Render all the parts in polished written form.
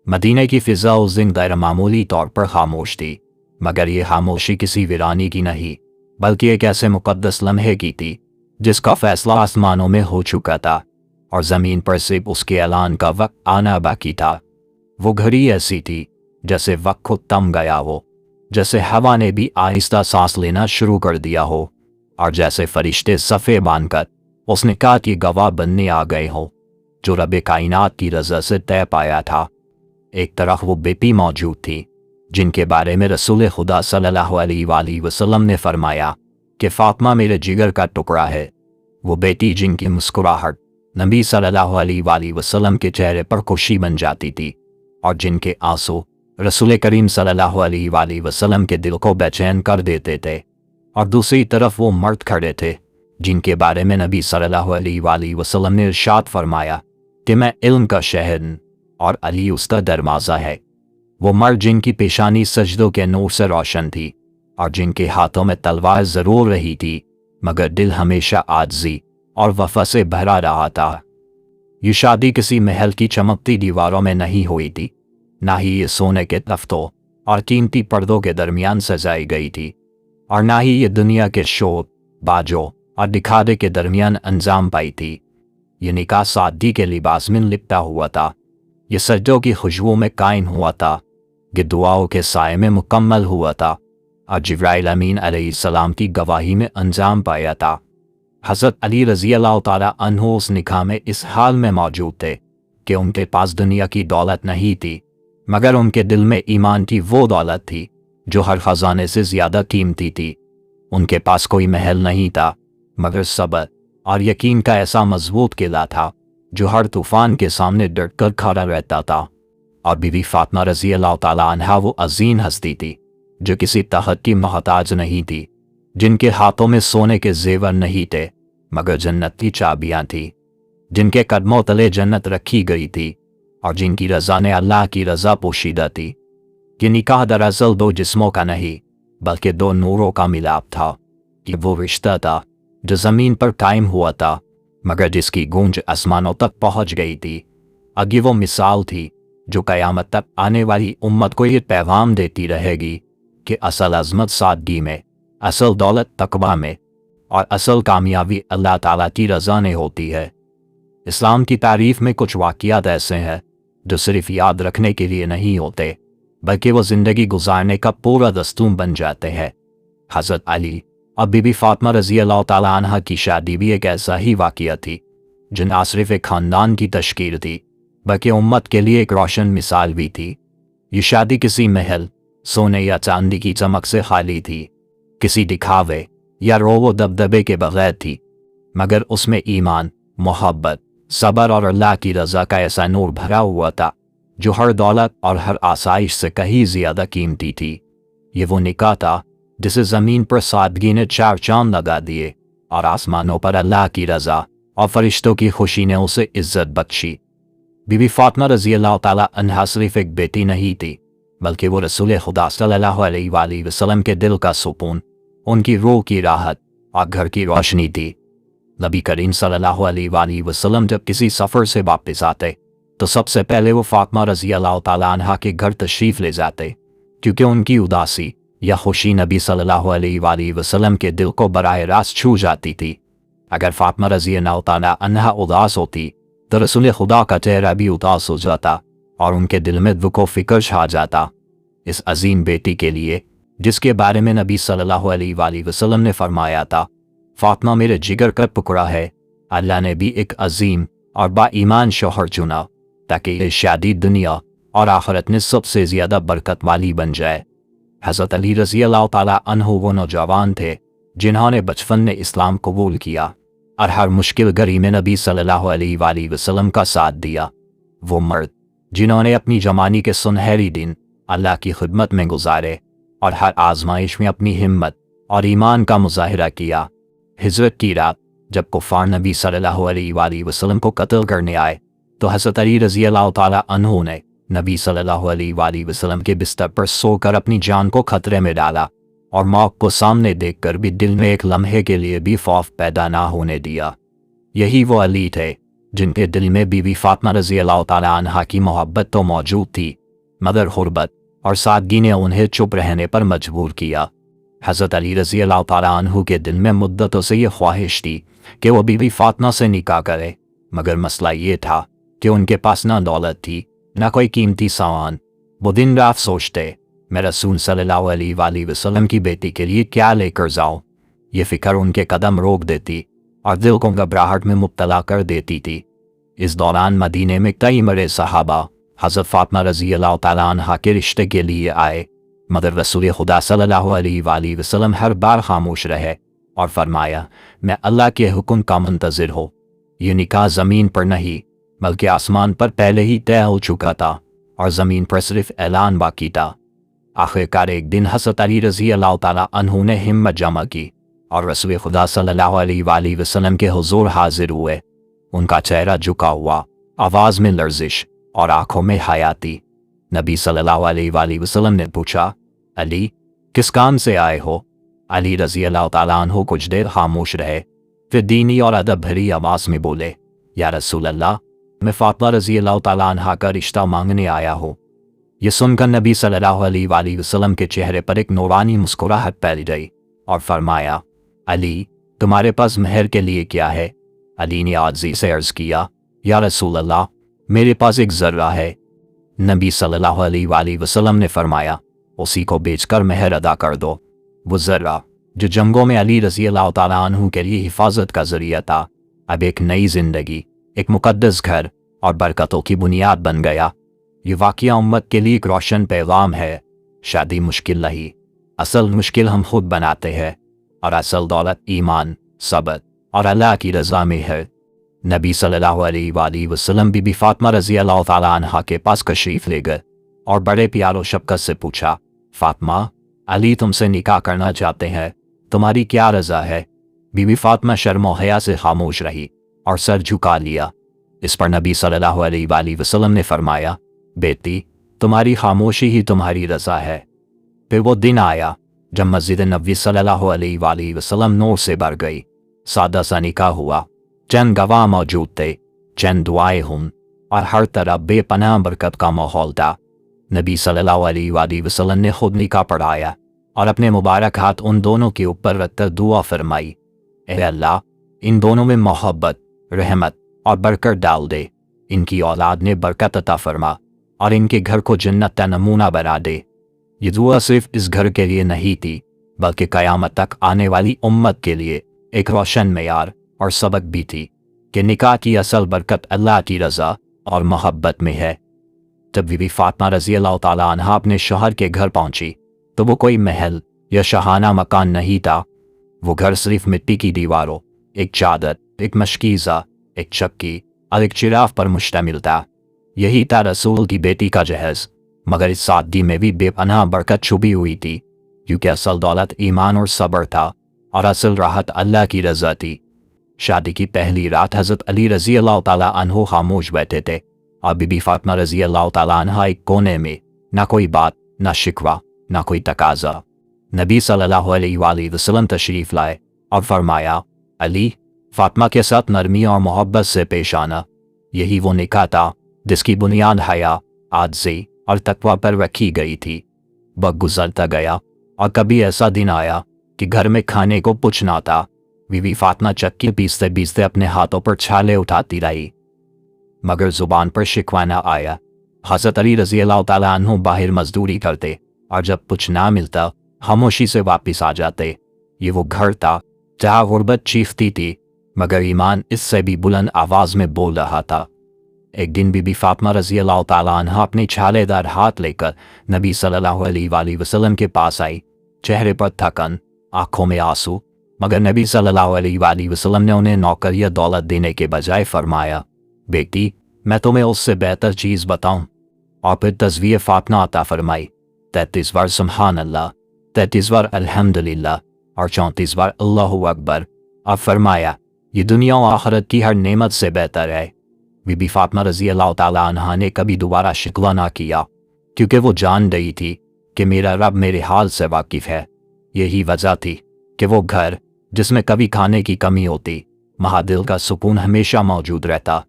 मदीने की फ़िज़ा उस दिन गैर मामूली तौर पर खामोश थी, मगर ये खामोशी किसी वीरानी की नहीं बल्कि एक ऐसे मुक़द्दस लम्हे की थी जिसका फ़ैसला आसमानों में हो चुका था और ज़मीन पर सिर्फ उसके ऐलान का वक्त आना बाकी था। वो घड़ी ऐसी थी जैसे वक्त खुद थम गया हो, जैसे हवा ने भी आहिस्ता सांस लेना शुरू कर दिया हो और जैसे फरिश्ते सफ़े बांधकर उसने कहा कि गवाह बनने आ गए हो जो रब कायनात की रज़ा से तय पाया था। एक तरफ वो बेटी मौजूद थी जिनके बारे में रसूल खुदा सल्लल्लाहु अलैहि वसल्लम ने फरमाया कि फ़ातिमा मेरे जिगर का टुकड़ा है। वो बेटी जिनकी मुस्कुराहट नबी सल्लल्लाहु अलैहि वसल्लम के चेहरे पर खुशी बन जाती थी और जिनके आंसू रसूल करीम सल्लल्लाहु अलैहि वसल्लम के दिल को बेचैन कर देते थे। और दूसरी तरफ वो मर्द खड़े थे जिनके बारे में नबी सल्लल्लाहु अलैहि वसल्लम ने इरशाद फरमाया कि मैं इल्म का शहर और अली उसका दरवाज़ा है। वो मर्द जिनकी पेशानी सजदों के नूर से रोशन थी और जिनके हाथों में तलवार ज़रूर रही थी मगर दिल हमेशा आजिज़ी और वफ़ा से भरा रहा था। ये शादी किसी महल की चमकती दीवारों में नहीं हुई थी, ना ही ये सोने के तख्तों और कीमती पर्दों के दरमियान सजाई गई थी और ना ही ये दुनिया के शोर बाजों और दिखावे के दरमियान अंजाम पाई थी। ये निकाह सादगी के लिबास में लिपटा हुआ था, ये सजदों की खुशबू में कायम हुआ था, ये दुआओं के साए में मुकम्मल हुआ था और जिब्राइल अमीन अलैहिस्सलाम की गवाही में अंजाम पाया था। हज़रत अली रज़ी अल्लाह ताला अन्हु उस निकाह में इस हाल में मौजूद थे कि उनके पास दुनिया की दौलत नहीं थी मगर उनके दिल में ईमान की वो दौलत थी जो हर खजाने से ज़्यादा कीमती थी। उनके पास कोई महल नहीं था मगर सब्र और यकीन का ऐसा मजबूत किला था जो हर तूफ़ान के सामने डट कर खड़ा रहता था। और बीवी फातिमा रज़ी अल्लाह ताला अन्हा वो अजीम हस्ती थी जो किसी तहत की मोहताज नहीं थी, जिनके हाथों में सोने के जेवर नहीं थे मगर जन्नत की चाबियाँ थी, जिनके कदमों तले जन्नत रखी गई थी और जिनकी रज़ा ने अल्लाह की रज़ा पोशीदा थी। ये निकाह दरअसल दो जिस्मों का नहीं बल्कि दो नूरों का मिलाप था। कि वो रिश्ता था जो ज़मीन पर कायम हुआ था मगर जिसकी गूंज आसमानों तक पहुंच गई थी। आगे वो मिसाल थी जो क़यामत तक आने वाली उम्मत को ये पैगाम देती रहेगी कि असल अज़मत सादगी में, असल दौलत तक़वा में और असल कामयाबी अल्लाह ताला की रज़ा में होती है। इस्लाम की तारीफ़ में कुछ वाक़ियात ऐसे हैं जो सिर्फ याद रखने के लिए नहीं होते बल्कि वो ज़िंदगी गुजारने का पूरा दस्तूर बन जाते हैं। हज़रत अली और बीबी फातिमा रज़ी अल्लाह ताला अन्हा की शादी भी एक ऐसा ही वाक़िया थी जो ना सिर्फ एक ख़ानदान की तश्कील थी बल्कि उम्मत के लिए एक रोशन मिसाल भी थी। ये शादी किसी महल, सोने या चांदी की चमक से खाली थी, किसी दिखावे या रोवो दबदबे के बगैर थी, मगर उसमें ईमान, मोहब्बत, सब्र और अल्लाह की रज़ा का ऐसा नूर भरा हुआ था जो हर दौलत और हर आसाइश से कहीं ज़्यादा कीमती थी। ये वो निकाह था जिसे ज़मीन पर सादगी ने चार चांद लगा दिए और आसमानों पर अल्लाह की रज़ा और फरिश्तों की खुशी ने उसे इज्जत बख्शी। बीबी फातिमा रज़ी अल्लाह ताला अन्हा सिर्फ एक बेटी नहीं थी बल्कि वो रसूल खुदा सल्लल्लाहु अलैहि वसल्लम के दिल का सुकून, उनकी रूह की राहत और घर की रोशनी थी। नबी करीम सल्लल्लाहु अलैहि वसल्लम जब किसी सफ़र से वापस आते तो सबसे पहले वो फातिमा रज़ी अल्लाह ताला अन्हा के घर तशरीफ़ ले जाते क्योंकि उनकी उदासी या खुशी नबी सल्लल्लाहु अलैहि वसल्लम के दिल को बराह रास्त छू जाती थी। अगर फातिमा रज़ी अल्लाह ताला अन्हा उदास होती तो रसूल खुदा का चेहरा भी उदास हो जाता और उनके दिल में दुख व फिक्र छा जाता। इस अजीम बेटी के लिए जिसके बारे में नबी सल्लल्लाहु अलैहि वसल्लम ने फरमाया था, फातिमा मेरे जिगर का टुकड़ा है, अल्लाह ने भी एक अजीम और बाईमान शौहर चुना ताकि ये शादी दुनिया और आखिरत में सबसे ज़्यादा बरकत वाली बन जाए। हज़रत अली रज़ी अल्लाह ताला अन्हु वो नौजवान थे जिन्होंने बचपन में इस्लाम कबूल किया और हर मुश्किल घड़ी में नबी सल्लल्लाहु अलैहि वसल्लम का साथ दिया। वो मर्द जिन्होंने अपनी जवानी के सुनहरी दिन अल्लाह की खिदमत में गुजारे और हर आजमाइश में अपनी हिम्मत और ईमान का मुजाहिरा किया। हिजरत की रात जब कुफ़ार नबी सल्लल्लाहु अलैहि वसल्लम को कत्ल करने आए तो हज़रत अली रज़ी अल्लाह ताला अन्हु ने नबी सल्लल्लाहु अलैहि वसल्लम के बिस्तर पर सोकर अपनी जान को खतरे में डाला और मौत को सामने देखकर भी दिल में एक लम्हे के लिए भी खौफ पैदा ना होने दिया। यही वो अली थे जिनके दिल में बीवी फातिमा रज़ी अल्लाह ताला अन्हा की मोहब्बत तो मौजूद थी, मगर गुर्बत और सादगी ने उन्हें चुप रहने पर मजबूर किया। हज़रत अली रज़ी अल्लाह ताला अन्हु के दिल में मुद्दतों से ये ख्वाहिश थी कि वो बीवी फातिमा से निकाह करे, मगर मसला ये था कि उनके पास ना दौलत थी ना कोई कीमती सामान। वो दिन रात सोचते, मैं रसूल सल्लल्लाहु अलैहि वसल्लम की बेटी के लिए क्या लेकर जाऊं। ये फिक्र उनके कदम रोक देती और दिल को घबराहट में मुब्तला कर देती थी। इस दौरान मदीने में कई मरे सहाबा हज़रत फातिमा रज़ी अल्लाह ताला अन्हा के रिश्ते के लिए आए, मगर रसूल खुदा सल्लल्लाहु अलैहि वसल्लम हर बार खामोश रहे और फरमाया, मैं अल्लाह के हुक्म का मुंतज़िर हो। ये निकाह ज़मीन पर नहीं बल्कि आसमान पर पहले ही तय हो चुका था और ज़मीन पर सिर्फ ऐलान बाकी था। आखिरकार एक दिन हज़रत अली रज़ी अल्लाह ताला अन्हु ने हिम्मत जमा की और रसूल खुदा सल्लल्लाहु अलैहि वसल्लम के हुज़ूर हाजिर हुए। उनका चेहरा झुका हुआ, आवाज़ में लर्जिश और आंखों में हयाती। नबी सल्लल्लाहु अलैहि वसल्लम ने पूछा, अली किस काम से आए हो? अली रज़ी अल्लाह ताला अन्हु कुछ देर खामोश रहे, फिर दीनी और अदब भरी आवाज़ में बोले, या रसूल अल्लाह, मैं फातिमा रज़ी अल्लाह ताला अन्हा का रिश्ता मांगने आया हूँ। ये सुनकर नबी सल्लल्लाहु अलैहि वसल्लम के चेहरे पर एक नूरानी मुस्कुराहट फैल गई और फरमाया, अली तुम्हारे पास मेहर के लिए क्या है? अली ने आज़ी से अर्ज़ किया, या रसूल अल्लाह, मेरे पास एक ज़र्रा है। नबी सल्लल्लाहु अलैहि वसल्लम ने फरमाया, उसी को बेचकर मेहर अदा कर दो। वो ज़र्रा जो जंगों में अली रज़ी अल्लाह ताला अन्हु के लिए हिफाजत का ज़रिया था, अब एक नई ज़िंदगी, एक मुक़द्दस घर और बरकतों की बुनियाद बन गया। ये वाक़या उम्मत के लिए एक रोशन पैगाम है। शादी मुश्किल नहीं, असल मुश्किल हम खुद बनाते हैं, और असल दौलत ईमान, सब्र और अल्लाह की रज़ा में है। नबी सल्लल्लाहु अलैहि वसल्लम बीबी फातिमा रज़ी अल्लाह ताला अन्हा के पास तशरीफ़ ले गए और बड़े प्यारो शफ़क़त से पूछा, फातिमा, अली तुमसे निकाह करना चाहते हैं, तुम्हारी क्या रज़ा है? बीबी फातिमा शर्म और हया से खामोश रही और सर झुका लिया। इस पर नबी सल्लल्लाहु अलैहि वसल्लम ने फरमाया, बेटी, तुम्हारी खामोशी ही तुम्हारी रज़ा है। फिर वो दिन आया जब मस्जिद नबी सल्लल्लाहु अलैहि वसल्लम नूर से भर गई। सादा सा निकाह हुआ, चंद गवाह मौजूद थे, चंद दुआएं हुई और हर तरफ बेपनाह बरकत का माहौल था। नबी सल्लल्लाहु अलैहि वसल्लम ने खुद निकाह पढ़ाया और अपने मुबारक हाथ उन दोनों के ऊपर रखकर दुआ फरमाई, ए अल्लाह, इन दोनों में मोहब्बत, रहमत और बरकत डाल दे। इनकी औलाद ने बरकत अता फरमा और इनके घर को जन्नत का नमूना बना दे। ये दुआ सिर्फ इस घर के लिए नहीं थी, बल्कि क़यामत तक आने वाली उम्मत के लिए एक रोशन मेयार और सबक भी थी कि निकाह की असल बरकत अल्लाह की रज़ा और मोहब्बत में है। जब बीबी फातिमा रज़ी अल्लाह ताला अन्हा अपने शौहर के घर पहुंची तो वो कोई महल या शाहाना मकान नहीं था। वो घर सिर्फ मिट्टी की दीवारों, एक चादर, एक मशकीज़ा, एक चक्की और एक चिराग पर मुश्तमिल था। यही था रसूल की बेटी का जहेज़, मगर इस सादगी में भी बेपनाह बरकत छुपी हुई थी, क्योंकि असल दौलत ईमान और सब्र था और असल राहत अल्लाह की रज़ा थी। शादी की पहली रात हज़रत अली रज़ी अल्लाह ताला अन्हु खामोश बैठे थे और बीबी फातिमा रज़ी अल्लाह ताला अन्हा एक कोने में, ना कोई बात, ना शिकवा, ना कोई तकाजा। नबी सल्लल्लाहु अलैहि वसल्लम तशरीफ़ लाए और फरमाया, अली, फातिमा के साथ नरमी और मोहब्बत से पेश आना। यही वो निकाह था जिसकी बुनियाद हया, आज़ी और तक़वा पर रखी गई थी। वक्त गुजरता गया और कभी ऐसा दिन आया कि घर में खाने को कुछ ना था। बीवी फातिमा चक्की पीसते पीसते अपने हाथों पर छाले उठाती रही, मगर जुबान पर शिकवा न आया। हज़रत अली रज़ी अल्लाह ताला अन्हु बाहर मजदूरी करते और जब कुछ ना मिलता खामोशी से वापस आ जाते। ये वो घर था जहाँ गुर्बत चीखती थी, मगर ईमान इससे भी बुलंद आवाज़ में बोल रहा था। एक दिन बीबी फातिमा रज़ी अल्लाह ताला अन्हा अपने छालेदार हाथ लेकर नबी सल्लल्लाहु अलैहि वसल्लम के पास आई। चेहरे पर थकन, आंखों में आंसू, मगर नबी सल्लल्लाहु अलैहि वसल्लम ने उन्हें नौकर या दौलत देने के बजाय फरमाया, बेटी, मैं तुम्हें उससे बेहतर चीज़ बताऊं। और फिर तज़वीर फातिमा अता फरमाई। 33 बार सुब्हान अल्लाह, 33 बार अल्हम्दुलिल्लाह और 34 बार अल्लाहु अकबर। और फरमाया, ये दुनिया और आखिरत की हर नेमत से बेहतर है। बीबी फातिमा रज़ी अल्लाह ताला अन्हा ने कभी दोबारा शिकवा ना किया, क्योंकि वो जान रही थी कि मेरा रब मेरे हाल से वाकिफ़ है। यही वजह थी कि वो घर जिसमें कभी खाने की कमी होती, वहाँ दिल का सुकून हमेशा मौजूद रहता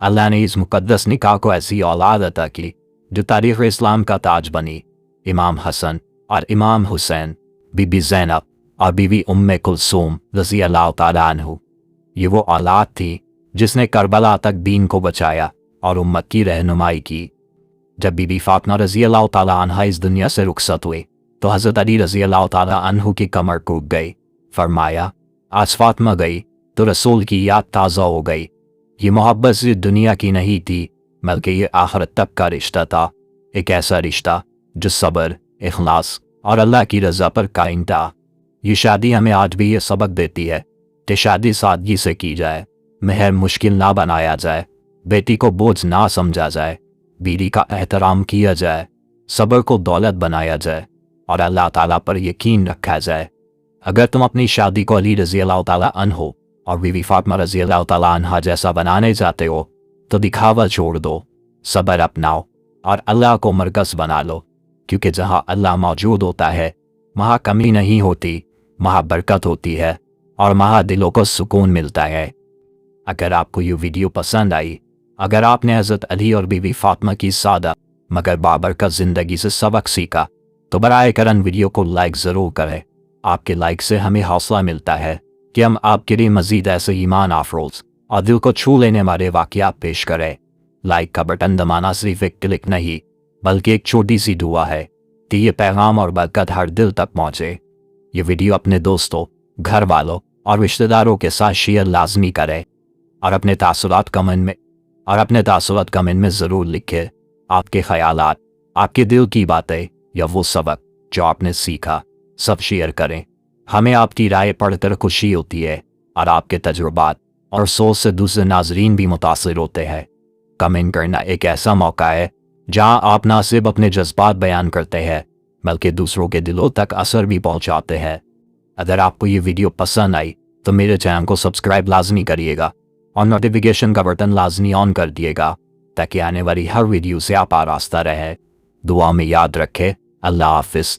अल्लाह ने इस मुकद्दस निकाह को ऐसी औलाद अता की जो तारीख़ इस्लाम का ताज बनी। इमाम हसन और इमाम हुसैन, बीबी ज़ैनब और बीबी उम्मे कुलसूम रज़ी अल्लाह तआला अन्हु। ये वो औलाद थी जिसने करबला तक दीन को बचाया और उम्मत की रहनुमाई की। जब बीबी फातिमा रज़ी अल्लाह तआला अन्हा इस दुनिया से रुखसत हुई तो हज़रत अली रज़ी अल्लाह तआला अन्हु की कमर टूट गई। फरमाया, आज फातिमा गई तो रसूल की याद ताज़ा हो गई। ये मोहब्बत सिर्फ दुनिया की नहीं थी बल्कि ये आखिरत तक का रिश्ता था, एक ऐसा रिश्ता जो सब्र, इखलास और अल्लाह की रज़ा पर कायम था। ये शादी हमें आज भी ये सबक देती है कि शादी सादगी से की जाए, महर मुश्किल ना बनाया जाए, बेटी को बोझ ना समझा जाए, बीवी का एहतराम किया जाए, सब्र को दौलत बनाया जाए और अल्लाह ताला पर यकीन रखा जाए। अगर तुम अपनी शादी को अली रज़ी अल्लाह तआला अन्हु और बीवी फातिमा रज़ी अल्लाह तआला अन्हा जैसा बनाने चाहते हो तो दिखावा छोड़ दो, सब्र अपनाओ और अल्लाह को मरकज़ बना लो, क्योंकि जहाँ अल्लाह मौजूद होता है वहाँ कमी नहीं होती, वहाँ बरकत होती है और वहाँ दिलों को सुकून मिलता है। अगर आपको ये वीडियो पसंद आई, अगर आपने हज़रत अली और बीवी फातिमा की सादा मगर बाबरकत ज़िंदगी से सबक सीखा तो बराए करम वीडियो को लाइक ज़रूर करें। आपके लाइक से हमें हौसला मिलता है कि हम आपके लिए मज़ीद ऐसे ईमान अफरोज़ और दिल को छू लेने वाले वाक़यात पेश करें। लाइक का बटन दबाना सिर्फ एक क्लिक नहीं बल्कि एक छोटी सी दुआ है कि ये पैगाम और बरकत हर दिल तक पहुँचे। ये वीडियो अपने दोस्तों, घर वालों और रिश्तेदारों के साथ शेयर लाजमी करें और अपने तासुरात कमेंट में ज़रूर लिखें। आपके ख्यालात, आपके दिल की बातें या वो सबक जो आपने सीखा सब शेयर करें। हमें आपकी राय पढ़कर खुशी होती है और आपके तजुर्बात और सोच से दूसरे नाजरीन भी मुतासिर होते हैं। कमेंट करना एक ऐसा मौका है जहां आप ना सिर्फ अपने जज्बात बयान करते हैं बल्कि दूसरों के दिलों तक असर भी पहुंचाते हैं। अगर आपको ये वीडियो पसंद आई तो मेरे चैनल को सब्सक्राइब लाजमी करिएगा और नोटिफिकेशन का बटन लाजमी ऑन कर दिएगा ताकि आने वाली हर वीडियो से आप आरास्ता रहे। दुआ में याद रखें। अल्लाह हाफिज़।